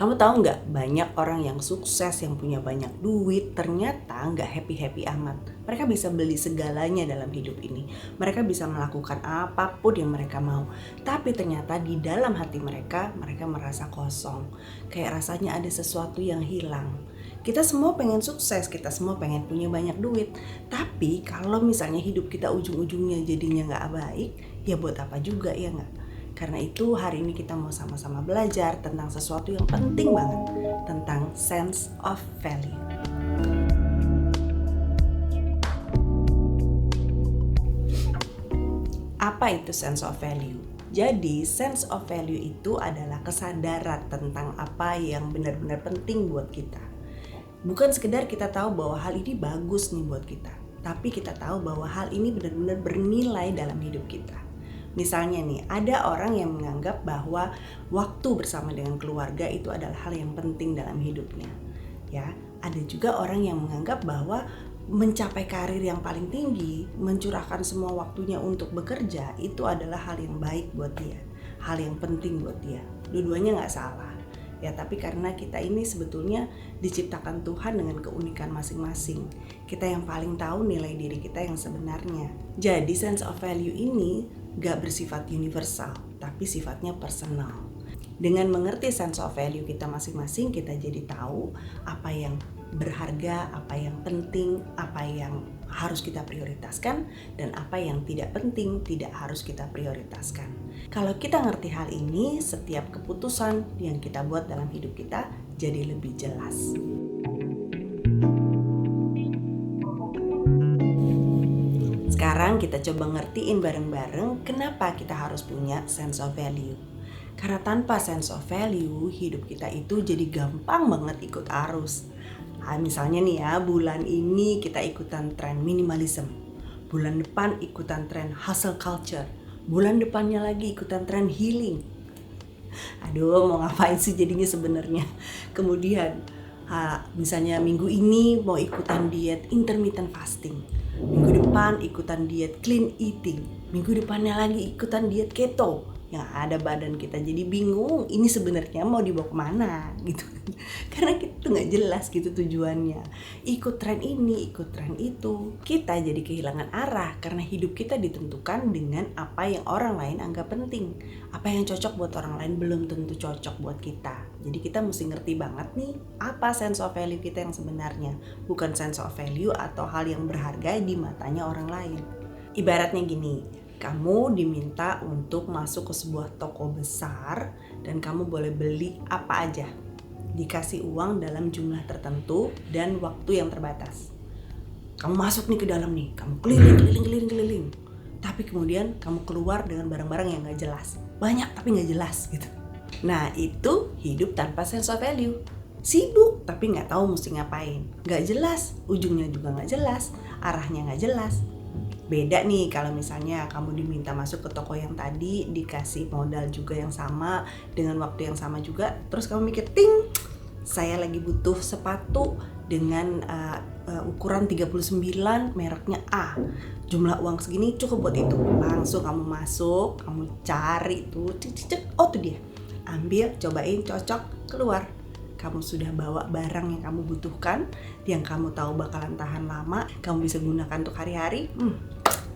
Kamu tahu nggak, banyak orang yang sukses, yang punya banyak duit, ternyata nggak happy-happy amat. Mereka bisa beli segalanya dalam hidup ini. Mereka bisa melakukan apapun yang mereka mau. Tapi ternyata di dalam hati mereka merasa kosong. Kayak rasanya ada sesuatu yang hilang. Kita semua pengen sukses, kita semua pengen punya banyak duit. Tapi kalau misalnya hidup kita ujung-ujungnya jadinya nggak baik, ya buat apa juga, ya nggak? Karena itu hari ini kita mau sama-sama belajar tentang sesuatu yang penting banget, tentang sense of value. Apa itu sense of value? Jadi sense of value itu adalah kesadaran tentang apa yang benar-benar penting buat kita. Bukan sekedar kita tahu bahwa hal ini bagus nih buat kita, tapi kita tahu bahwa hal ini benar-benar bernilai dalam hidup kita. Misalnya nih, ada orang yang menganggap bahwa waktu bersama dengan keluarga itu adalah hal yang penting dalam hidupnya. Ya, ada juga orang yang menganggap bahwa mencapai karir yang paling tinggi, mencurahkan semua waktunya untuk bekerja, itu adalah hal yang baik buat dia, hal yang penting buat dia. Dua-duanya nggak salah. Ya, tapi karena kita ini sebetulnya diciptakan Tuhan dengan keunikan masing-masing. Kita yang paling tahu nilai diri kita yang sebenarnya. Jadi sense of value ini gak bersifat universal, tapi sifatnya personal. Dengan mengerti sense of value kita masing-masing, kita jadi tahu apa yang berharga, apa yang penting, apa yang harus kita prioritaskan, dan apa yang tidak penting, tidak harus kita prioritaskan. Kalau kita ngerti hal ini, setiap keputusan yang kita buat dalam hidup kita jadi lebih jelas. Sekarang kita coba ngertiin bareng-bareng kenapa kita harus punya sense of value. Karena tanpa sense of value, hidup kita itu jadi gampang banget ikut arus. Misalnya nih ya, bulan ini kita ikutan tren minimalism. Bulan depan ikutan tren hustle culture. Bulan depannya lagi ikutan tren healing. Aduh, mau ngapain sih jadinya sebenarnya? Kemudian misalnya minggu ini mau ikutan diet intermittent fasting. Minggu depan ikutan diet clean eating. Minggu depannya lagi ikutan diet keto. Yang ada badan kita jadi bingung, ini sebenarnya mau dibawa kemana gitu. Karena kita tuh gak jelas gitu tujuannya. Ikut tren ini, ikut tren itu, kita jadi kehilangan arah. Karena hidup kita ditentukan dengan apa yang orang lain anggap penting. Apa yang cocok buat orang lain belum tentu cocok buat kita. Jadi kita mesti ngerti banget nih, apa sense of value kita yang sebenarnya. Bukan sense of value atau hal yang berharga di matanya orang lain. Ibaratnya gini, kamu diminta untuk masuk ke sebuah toko besar dan kamu boleh beli apa aja. Dikasih uang dalam jumlah tertentu dan waktu yang terbatas. Kamu masuk nih ke dalam nih, kamu keliling. Tapi kemudian kamu keluar dengan barang-barang yang gak jelas. Banyak tapi gak jelas gitu. Nah, itu hidup tanpa sense of value. Sibuk tapi gak tahu mesti ngapain. Gak jelas, ujungnya juga gak jelas, arahnya gak jelas. Beda nih kalau misalnya kamu diminta masuk ke toko yang tadi, dikasih modal juga yang sama, dengan waktu yang sama juga, terus kamu mikir, ting, saya lagi butuh sepatu dengan ukuran 39, mereknya A, jumlah uang segini cukup buat itu. Langsung kamu masuk, kamu cari tuh, oh tuh dia, ambil, cobain, cocok, keluar. Kamu sudah bawa barang yang kamu butuhkan, yang kamu tahu bakalan tahan lama, kamu bisa gunakan untuk hari-hari.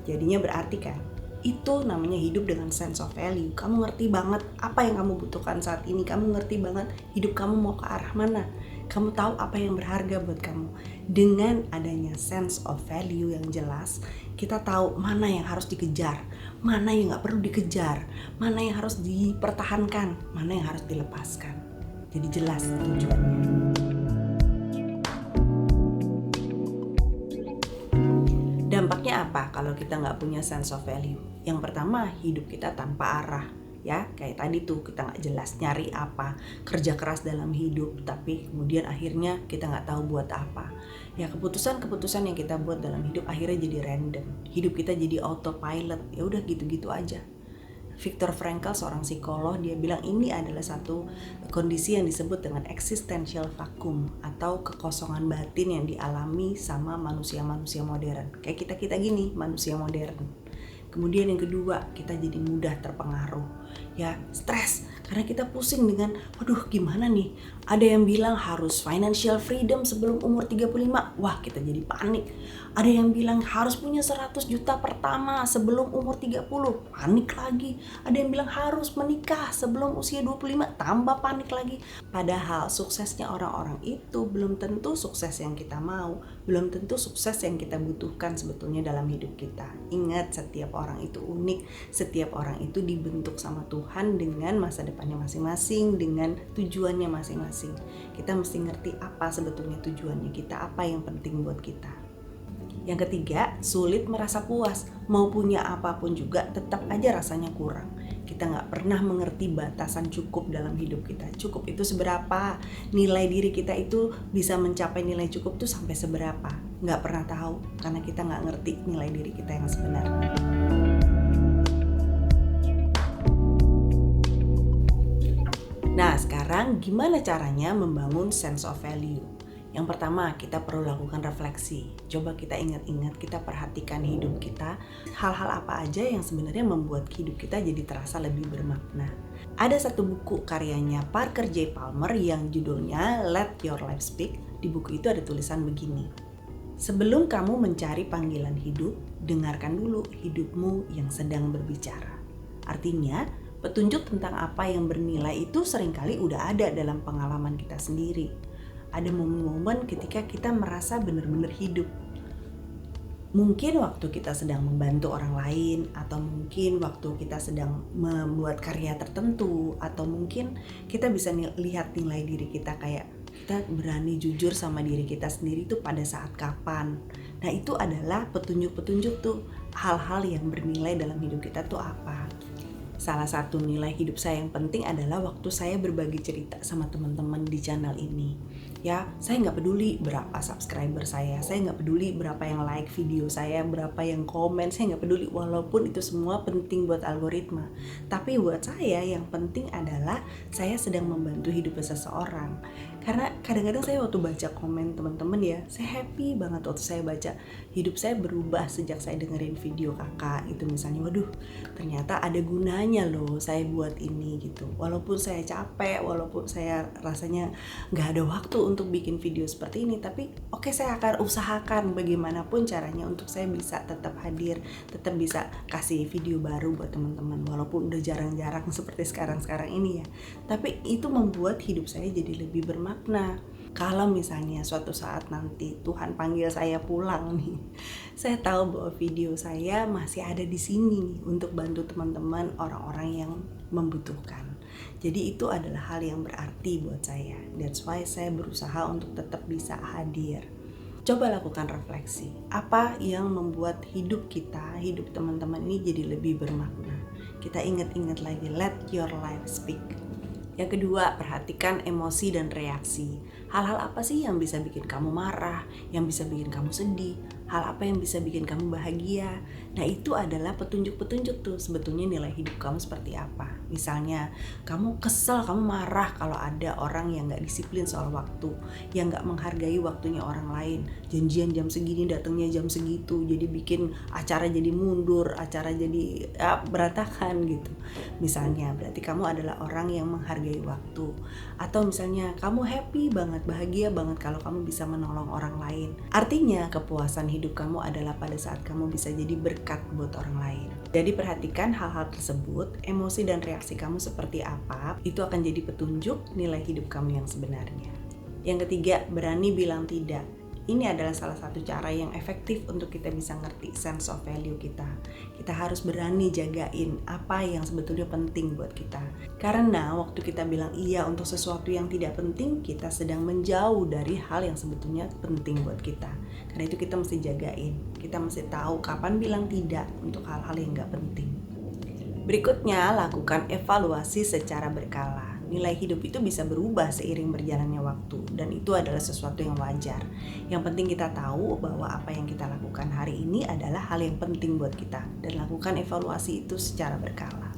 Jadinya berarti kan, itu namanya hidup dengan sense of value. Kamu ngerti banget apa yang kamu butuhkan saat ini. Kamu ngerti banget hidup kamu mau ke arah mana. Kamu tahu apa yang berharga buat kamu. Dengan adanya sense of value yang jelas, kita tahu mana yang harus dikejar, mana yang gak perlu dikejar, mana yang harus dipertahankan, mana yang harus dilepaskan. Jadi jelas tujuannya. Dampaknya apa kalau kita nggak punya sense of value? Yang pertama, hidup kita tanpa arah. Ya, kayak tadi tuh kita nggak jelas nyari apa, kerja keras dalam hidup, tapi kemudian akhirnya kita nggak tahu buat apa. Ya, keputusan-keputusan yang kita buat dalam hidup akhirnya jadi random. Hidup kita jadi autopilot. Ya udah gitu-gitu aja. Viktor Frankl, seorang psikolog, dia bilang ini adalah satu kondisi yang disebut dengan existential vacuum atau kekosongan batin yang dialami sama manusia-manusia modern. Kayak kita-kita gini, manusia modern. Kemudian yang kedua, kita jadi mudah terpengaruh. Ya, stres Karena kita pusing dengan, waduh gimana nih, ada yang bilang harus financial freedom sebelum umur 35, wah kita jadi panik. Ada yang bilang harus punya 100 juta pertama sebelum umur 30, panik lagi. Ada yang bilang harus menikah sebelum usia 25, tambah panik lagi. Padahal suksesnya orang-orang itu belum tentu sukses yang kita mau, belum tentu sukses yang kita butuhkan sebetulnya dalam hidup kita. Ingat, setiap orang itu unik, setiap orang itu dibentuk sama Tuhan dengan masa depannya masing-masing, dengan tujuannya masing-masing. Kita mesti ngerti apa sebetulnya tujuannya kita, apa yang penting buat kita. Yang ketiga, sulit merasa puas. Mau punya apapun juga tetap aja rasanya kurang. Kita nggak pernah mengerti batasan cukup dalam hidup kita. Cukup itu seberapa? Nilai diri kita itu bisa mencapai nilai cukup tuh sampai seberapa? Nggak pernah tahu, karena kita nggak ngerti nilai diri kita yang sebenarnya. Nah, sekarang gimana caranya membangun sense of value? Yang pertama, kita perlu lakukan refleksi. Coba kita ingat-ingat, kita perhatikan hidup kita. Hal-hal apa aja yang sebenarnya membuat hidup kita jadi terasa lebih bermakna. Ada satu buku karyanya Parker J. Palmer yang judulnya Let Your Life Speak. Di buku itu ada tulisan begini. Sebelum kamu mencari panggilan hidup, dengarkan dulu hidupmu yang sedang berbicara. Artinya, petunjuk tentang apa yang bernilai itu seringkali udah ada dalam pengalaman kita sendiri. Ada momen-momen ketika kita merasa benar-benar hidup. Mungkin waktu kita sedang membantu orang lain, atau mungkin waktu kita sedang membuat karya tertentu, atau mungkin kita bisa lihat nilai diri kita kayak kita berani jujur sama diri kita sendiri itu pada saat kapan. Nah, itu adalah petunjuk-petunjuk tuh, hal-hal yang bernilai dalam hidup kita tuh apa. Salah satu nilai hidup saya yang penting adalah waktu saya berbagi cerita sama teman-teman di channel ini. Ya, saya nggak peduli berapa subscriber saya nggak peduli berapa yang like video saya, berapa yang komen, saya nggak peduli, walaupun itu semua penting buat algoritma. Tapi buat saya yang penting adalah saya sedang membantu hidup seseorang. Karena kadang-kadang saya waktu baca komen teman-teman ya, saya happy banget waktu saya baca hidup saya berubah sejak saya dengerin video kakak itu misalnya. Waduh, ternyata ada gunanya loh saya buat ini gitu. Walaupun saya capek, walaupun saya rasanya nggak ada waktu untuk bikin video seperti ini, tapi oke, saya akan usahakan bagaimanapun caranya untuk saya bisa tetap hadir, tetap bisa kasih video baru buat teman-teman, walaupun udah jarang-jarang seperti sekarang-sekarang ini ya. Tapi itu membuat hidup saya jadi lebih bermakna. Kalau misalnya suatu saat nanti Tuhan panggil saya pulang nih, saya tahu bahwa video saya masih ada di sini nih untuk bantu teman-teman, orang-orang yang membutuhkan. Jadi itu adalah hal yang berarti buat saya. That's why saya berusaha untuk tetap bisa hadir. Coba lakukan refleksi. Apa yang membuat hidup kita, hidup teman-teman ini jadi lebih bermakna? Kita ingat-ingat lagi, let your life speak. Yang kedua, perhatikan emosi dan reaksi. Hal-hal apa sih yang bisa bikin kamu marah, yang bisa bikin kamu sedih, hal apa yang bisa bikin kamu bahagia. Nah, itu adalah petunjuk-petunjuk tuh sebetulnya nilai hidup kamu seperti apa. Misalnya, kamu kesel, kamu marah kalau ada orang yang gak disiplin soal waktu, yang gak menghargai waktunya orang lain. Janjian jam segini, datangnya jam segitu, jadi bikin acara jadi mundur, acara jadi berantakan gitu. Misalnya, berarti kamu adalah orang yang menghargai waktu. Atau misalnya, kamu happy banget, bahagia banget kalau kamu bisa menolong orang lain. Artinya, kepuasan hidup kamu adalah pada saat kamu bisa jadi berkat buat orang lain. Jadi perhatikan hal-hal tersebut, emosi dan reaksi kamu seperti apa, itu akan jadi petunjuk nilai hidup kamu yang sebenarnya. Yang ketiga, berani bilang tidak. Ini adalah salah satu cara yang efektif untuk kita bisa ngerti sense of value kita. Kita harus berani jagain apa yang sebetulnya penting buat kita. Karena waktu kita bilang iya untuk sesuatu yang tidak penting, kita sedang menjauh dari hal yang sebetulnya penting buat kita. Karena itu kita mesti jagain. Kita mesti tahu kapan bilang tidak untuk hal-hal yang gak penting. Berikutnya, lakukan evaluasi secara berkala. Nilai hidup itu bisa berubah seiring berjalannya waktu, dan itu adalah sesuatu yang wajar. Yang penting kita tahu bahwa apa yang kita lakukan hari ini adalah hal yang penting buat kita, dan lakukan evaluasi itu secara berkala.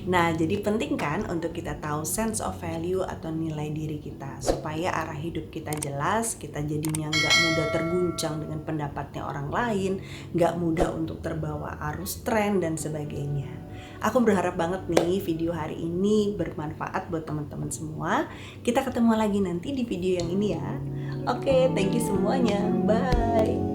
Nah, jadi penting kan untuk kita tahu sense of value atau nilai diri kita, supaya arah hidup kita jelas, kita jadinya nggak mudah terguncang dengan pendapatnya orang lain, nggak mudah untuk terbawa arus tren dan sebagainya. Aku berharap banget nih video hari ini bermanfaat buat teman-teman semua. Kita ketemu lagi nanti di video yang ini ya. Oke, thank you semuanya. Bye.